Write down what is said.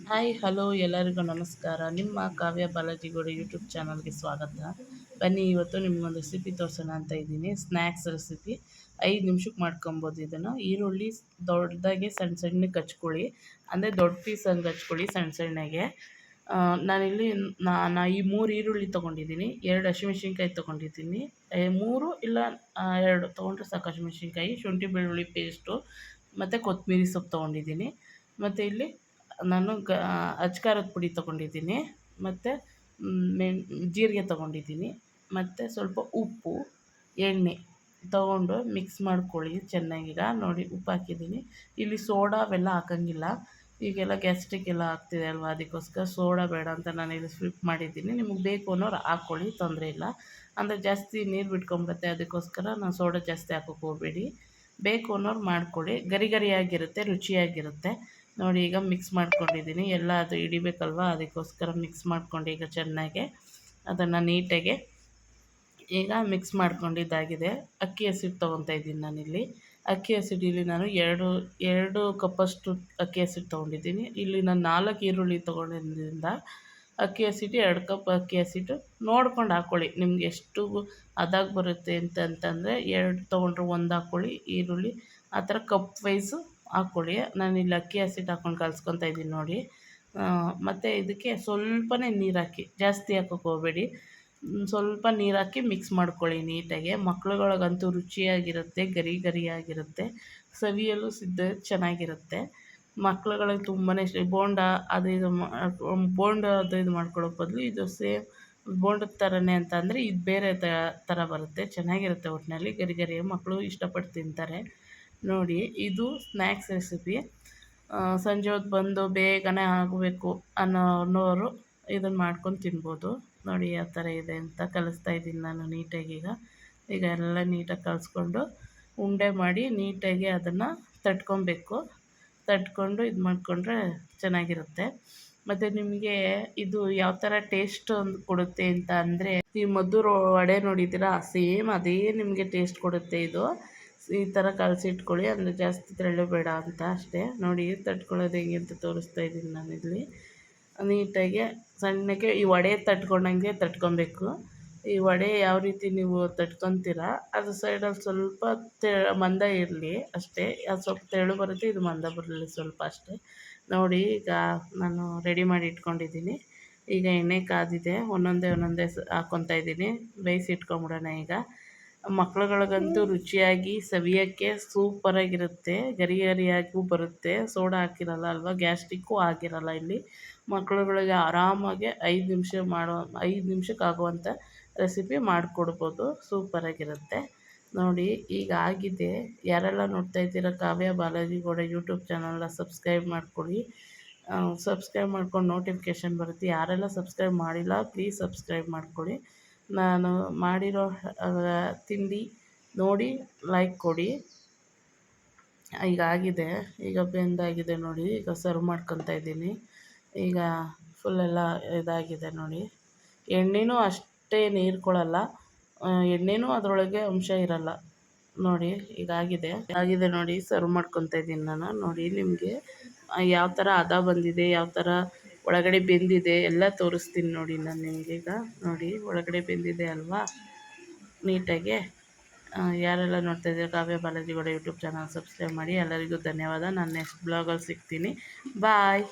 Hi hello ಎಲ್ಲರಿಗೂ ನಮಸ್ಕಾರ. ನಿಮ್ಮ ಕಾವ್ಯ ಬಾಲಾಜಿಗೌಡ ಯೂಟ್ಯೂಬ್ ಚಾನಲ್ಗೆ ಸ್ವಾಗತ. ಬನ್ನಿ ಇವತ್ತು ನಿಮಗೊಂದು ರೆಸಿಪಿ ತೋರಿಸೋಣ ಅಂತ ಇದ್ದೀನಿ. ಸ್ನ್ಯಾಕ್ಸ್ ರೆಸಿಪಿ 5 ನಿಮಿಷಕ್ಕೆ ಮಾಡ್ಕೊಬೋದು ಇದನ್ನು. ಈರುಳ್ಳಿ ದೊಡ್ಡದಾಗೆ ಸಣ್ಣ ಸಣ್ಣಕ್ಕೆ ಹಚ್ಕೊಳ್ಳಿ, ಅಂದರೆ ದೊಡ್ಡ ಪೀಸ್ ಹಂಗೆ ಹಚ್ಕೊಳ್ಳಿ ಸಣ್ಣ ಸಣ್ಣಗೆ. ನಾನಿಲ್ಲಿ ಈ 3 ಈರುಳ್ಳಿ ತೊಗೊಂಡಿದ್ದೀನಿ, 2 ಹಸಿಮೆಣ್ಸಿನ್ಕಾಯಿ ತೊಗೊಂಡಿದ್ದೀನಿ, 3 ಇಲ್ಲ 2 ತೊಗೊಂಡ್ರೆ ಸಾಕು ಹಸಿಮೆಣ್ಸಿನ್ಕಾಯಿ, ಶುಂಠಿ ಬೆಳ್ಳುಳ್ಳಿ ಪೇಸ್ಟು ಮತ್ತು ಕೊತ್ತಂಬರಿ ಸೊಪ್ಪು ತೊಗೊಂಡಿದ್ದೀನಿ. ಮತ್ತು ಇಲ್ಲಿ ನಾನು ಅಚ್ಕಾರದ ಪುಡಿ ತೊಗೊಂಡಿದ್ದೀನಿ, ಮತ್ತು ಜೀರಿಗೆ ತೊಗೊಂಡಿದ್ದೀನಿ, ಮತ್ತು ಸ್ವಲ್ಪ ಉಪ್ಪು, ಎಣ್ಣೆ ತೊಗೊಂಡು ಮಿಕ್ಸ್ ಮಾಡ್ಕೊಳ್ಳಿ ಚೆನ್ನಾಗೀಗ. ನೋಡಿ ಉಪ್ಪು ಹಾಕಿದ್ದೀನಿ. ಇಲ್ಲಿ ಸೋಡಾ ಅವೆಲ್ಲ ಹಾಕೋಂಗಿಲ್ಲ, ಈಗೆಲ್ಲ ಗ್ಯಾಸ್ಟ್ರಿಕ್ ಎಲ್ಲ ಆಗ್ತಿದೆ ಅಲ್ವಾ, ಅದಕ್ಕೋಸ್ಕರ ಸೋಡಾ ಬೇಡ ಅಂತ ನಾನಿಲ್ಲಿ ಸ್ಕಿಪ್ ಮಾಡಿದ್ದೀನಿ. ನಿಮಗೆ ಬೇಕು ಅನ್ನೋರು ಹಾಕ್ಕೊಳ್ಳಿ, ತೊಂದರೆ ಇಲ್ಲ. ಅಂದರೆ ಜಾಸ್ತಿ ನೀರು ಬಿಟ್ಕೊಂಬರುತ್ತೆ, ಅದಕ್ಕೋಸ್ಕರ ನಾನು ಸೋಡಾ ಜಾಸ್ತಿ ಹಾಕೋಕ್ಕೆ ಹೋಗಬೇಡಿ. ಬೇಕು ಅನ್ನೋರು ಮಾಡ್ಕೊಳ್ಳಿ, ಗರಿ ಗರಿಯಾಗಿರುತ್ತೆ, ರುಚಿಯಾಗಿರುತ್ತೆ. ನೋಡಿ ಈಗ ಮಿಕ್ಸ್ ಮಾಡ್ಕೊಂಡಿದ್ದೀನಿ, ಎಲ್ಲ ಅದು ಹಿಡಿಬೇಕಲ್ವ, ಅದಕ್ಕೋಸ್ಕರ ಮಿಕ್ಸ್ ಮಾಡ್ಕೊಂಡು ಈಗ ಚೆನ್ನಾಗೆ ಅದನ್ನು ನೀಟಾಗೆ ಈಗ ಮಿಕ್ಸ್ ಮಾಡ್ಕೊಂಡಿದ್ದಾಗಿದೆ. ಅಕ್ಕಿ ಹಸಿಟ್ಟು ತೊಗೊತಾ ಇದ್ದೀನಿ ನಾನಿಲ್ಲಿ. ಅಕ್ಕಿ ಹಸಿಟ್ಟು ಇಲ್ಲಿ ನಾನು ಎರಡು ಕಪ್ಪಷ್ಟು ಅಕ್ಕಿ ಹಸಿಟ್ಟು ತೊಗೊಂಡಿದ್ದೀನಿ. ಇಲ್ಲಿ ನಾನು 4 ಈರುಳ್ಳಿ ತೊಗೊಂಡಿದ್ದರಿಂದ ಅಕ್ಕಿ ಹಸಿಟ್ಟು 2 ಕಪ್ ಅಕ್ಕಿ ಹಸಿಟ್ಟು ನೋಡ್ಕೊಂಡು ಹಾಕ್ಕೊಳ್ಳಿ. ನಿಮ್ಗೆ ಎಷ್ಟು ಅದಾಗಿ ಬರುತ್ತೆ ಅಂತಂದರೆ 2 ತೊಗೊಂಡ್ರೆ 1 ಹಾಕ್ಕೊಳ್ಳಿ ಈರುಳ್ಳಿ, ಆ ಥರ ಕಪ್ ವೈಸು ಹಾಕ್ಕೊಳ್ಳಿ. ನಾನಿಲ್ಲಿ ಅಕ್ಕಿ ಹಸಿಟ್ಟು ಹಾಕ್ಕೊಂಡು ಕಲ್ಸ್ಕೊತಾ ಇದ್ದೀನಿ ನೋಡಿ. ಮತ್ತು ಇದಕ್ಕೆ ಸ್ವಲ್ಪನೇ ನೀರು ಹಾಕಿ, ಜಾಸ್ತಿ ಹಾಕೋಕ್ಕೆ ಹೋಗಬೇಡಿ. ಸ್ವಲ್ಪ ನೀರು ಹಾಕಿ ಮಿಕ್ಸ್ ಮಾಡ್ಕೊಳ್ಳಿ ನೀಟಾಗೆ. ಮಕ್ಳುಗಳಿಗಂತೂ ರುಚಿಯಾಗಿರುತ್ತೆ, ಗರಿ ಗರಿಯಾಗಿರುತ್ತೆ, ಸವಿಯಲು ಚೆನ್ನಾಗಿರುತ್ತೆ. ಮಕ್ಳುಗಳಿಗೆ ತುಂಬಾ ಇಷ್ಟ. ಬೋಂಡ ಅದು ಇದು ಬೋಂಡ ಅದು ಇದು ಮಾಡ್ಕೊಳ್ಳೋ ಬದಲು ಇದು ಸೇಮ್ ಬೋಂಡದ ಥರನೇ ಅಂತ ಅಂದರೆ ಇದು ಬೇರೆ ಥರ ಬರುತ್ತೆ, ಚೆನ್ನಾಗಿರುತ್ತೆ. ಒಟ್ಟಿನಲ್ಲಿ ಗರಿ ಗರಿ ಮಕ್ಕಳು ಇಷ್ಟಪಟ್ಟು ತಿಂತಾರೆ. ನೋಡಿ ಇದು ಸ್ನ್ಯಾಕ್ಸ್ ರೆಸಿಪಿ. ಸಂಜೆ ಹೊತ್ತು ಬಂದು ಬೇಗನೆ ಆಗಬೇಕು ಅನ್ನೋರು ಇದನ್ನು ಮಾಡ್ಕೊಂಡು ತಿನ್ಬೋದು. ನೋಡಿ ಯಾವ ಥರ ಇದೆ ಅಂತ ಕಲಿಸ್ತಾ ಇದ್ದೀನಿ ನಾನು ನೀಟಾಗಿ. ಈಗ ಎಲ್ಲ ನೀಟಾಗಿ ಕಲಿಸ್ಕೊಂಡು ಉಂಡೆ ಮಾಡಿ ನೀಟಾಗಿ ಅದನ್ನು ತಟ್ಕೊಬೇಕು. ತಟ್ಕೊಂಡು ಇದು ಮಾಡಿಕೊಂಡ್ರೆ ಚೆನ್ನಾಗಿರುತ್ತೆ. ಮತ್ತು ನಿಮಗೆ ಇದು ಯಾವ ಥರ ಟೇಸ್ಟ್ ಕೊಡುತ್ತೆ ಅಂತ ಅಂದರೆ, ಈ ಮದ್ದೂರು ವಡೆ ನೋಡಿದ್ದೀರಾ, ಸೇಮ್ ಅದೇ ನಿಮಗೆ ಟೇಸ್ಟ್ ಕೊಡುತ್ತೆ ಇದು. ಈ ಥರ ಕಲಸಿಟ್ಕೊಳ್ಳಿ, ಅಂದರೆ ಜಾಸ್ತಿ ತೆಳ್ಳು ಬೇಡ ಅಂತ ಅಷ್ಟೇ. ನೋಡಿ ತಟ್ಕೊಳ್ಳೋದು ಹೆಂಗೆ ಅಂತ ತೋರಿಸ್ತಾ ಇದ್ದೀನಿ ನಾನಿಲ್ಲಿ. ನೀಟಾಗಿ ಸಣ್ಣಕ್ಕೆ ಈ ವಡೆ ತಟ್ಕೊಂಡಂಗೆ ತಟ್ಕೊಬೇಕು. ಈ ವಡೆ ಯಾವ ರೀತಿ ನೀವು ತಟ್ಕೊತೀರ ಅದು ಸೈಡಲ್ಲಿ ಸ್ವಲ್ಪ ಮಂದ ಇರಲಿ ಅಷ್ಟೇ. ಅದು ಸ್ವಲ್ಪ ತೆಳು ಬರುತ್ತೆ, ಇದು ಮಂದ ಬರಲಿ ಸ್ವಲ್ಪ ಅಷ್ಟೇ. ನೋಡಿ ಈಗ ನಾನು ರೆಡಿ ಮಾಡಿ ಇಟ್ಕೊಂಡಿದ್ದೀನಿ. ಈಗ ಎಣ್ಣೆ ಕಾದಿದೆ, ಒಂದೊಂದೇ ಹಾಕ್ಕೊತಾ ಇದ್ದೀನಿ. ಬೇಯಿಸಿ ಇಟ್ಕೊಂಬಿಡೋಣ ಈಗ. ಮಕ್ಳುಗಳಿಗಂತೂ ರುಚಿಯಾಗಿ ಸವಿಯೋಕ್ಕೆ ಸೂಪರಾಗಿರುತ್ತೆ, ಗರಿ ಗರಿಯಾಗೂ ಬರುತ್ತೆ. ಸೋಡಾ ಹಾಕಿರಲ್ಲ ಅಲ್ವಾ, ಗ್ಯಾಸ್ಟ್ರಿಕ್ಕು ಆಗಿರಲ್ಲ ಇಲ್ಲಿ. ಮಕ್ಳುಗಳಿಗೆ ಆರಾಮಾಗಿ 5 ನಿಮಿಷಕ್ಕೆ ಆಗುವಂಥ ರೆಸಿಪಿ ಮಾಡಿಕೊಡ್ಬೋದು, ಸೂಪರಾಗಿರುತ್ತೆ. ನೋಡಿ ಈಗ ಆಗಿದೆ. ಯಾರೆಲ್ಲ ನೋಡ್ತಾ ಇದ್ದೀರ ಕಾವ್ಯ ಬಾಲಾಜಿಗೌಡ ಯೂಟ್ಯೂಬ್ ಚಾನಲ್ನ ಸಬ್ಸ್ಕ್ರೈಬ್ ಮಾಡ್ಕೊಳ್ಳಿ. ಸಬ್ಸ್ಕ್ರೈಬ್ ಮಾಡ್ಕೊಂಡು ನೋಟಿಫಿಕೇಷನ್ ಬರುತ್ತೆ. ಯಾರೆಲ್ಲ ಸಬ್ಸ್ಕ್ರೈಬ್ ಮಾಡಿಲ್ಲ ಪ್ಲೀಸ್ ಸಬ್ಸ್ಕ್ರೈಬ್ ಮಾಡ್ಕೊಳ್ಳಿ. ನಾನು ಮಾಡಿರೋ ತಿಂಡಿ ನೋಡಿ ಲೈಕ್ ಕೊಡಿ. ಈಗ ಆಗಿದೆ, ಈಗ ಬೆಂದಾಗಿದೆ ನೋಡಿ. ಈಗ ಸರ್ವ್ ಮಾಡ್ಕೊತಾ ಇದ್ದೀನಿ. ಈಗ ಫುಲ್ಲೆಲ್ಲ ಇದಾಗಿದೆ ನೋಡಿ. ಎಣ್ಣೆನೂ ಅಷ್ಟೇ ಹೀರ್ಕೊಳ್ಳಲ್ಲ, ಎಣ್ಣೆನೂ ಅದರೊಳಗೆ ಅಂಶ ಇರಲ್ಲ. ನೋಡಿ ಈಗ ಆಗಿದೆ ನೋಡಿ. ಸರ್ವ್ ಮಾಡ್ಕೊತಾ ಇದ್ದೀನಿ ನಾನು. ನೋಡಿ ನಿಮಗೆ ಯಾವ ಥರ ಹದ ಬಂದಿದೆ, ಯಾವ ಥರ ಒಳಗಡೆ ಬೆಂದಿದೆ ಎಲ್ಲ ತೋರಿಸ್ತೀನಿ ನೋಡಿ ನಾನು ನಿಮಗೆ. ಈಗ ನೋಡಿ ಒಳಗಡೆ ಬೆಂದಿದೆ ಅಲ್ವಾ ನೀಟಾಗೆ. ಯಾರೆಲ್ಲ ನೋಡ್ತಾ ಇದ್ದೀರ ಕಾವ್ಯ ಬಾಲಾಜಿಗೌಡ ಯೂಟ್ಯೂಬ್ ಚಾನಲ್ ಸಬ್ಸ್ಕ್ರೈಬ್ ಮಾಡಿ. ಎಲ್ಲರಿಗೂ ಧನ್ಯವಾದ. ನಾನು ನೆಕ್ಸ್ಟ್ ಬ್ಲಾಗಲ್ಲಿ ಸಿಗ್ತೀನಿ. ಬಾಯ್.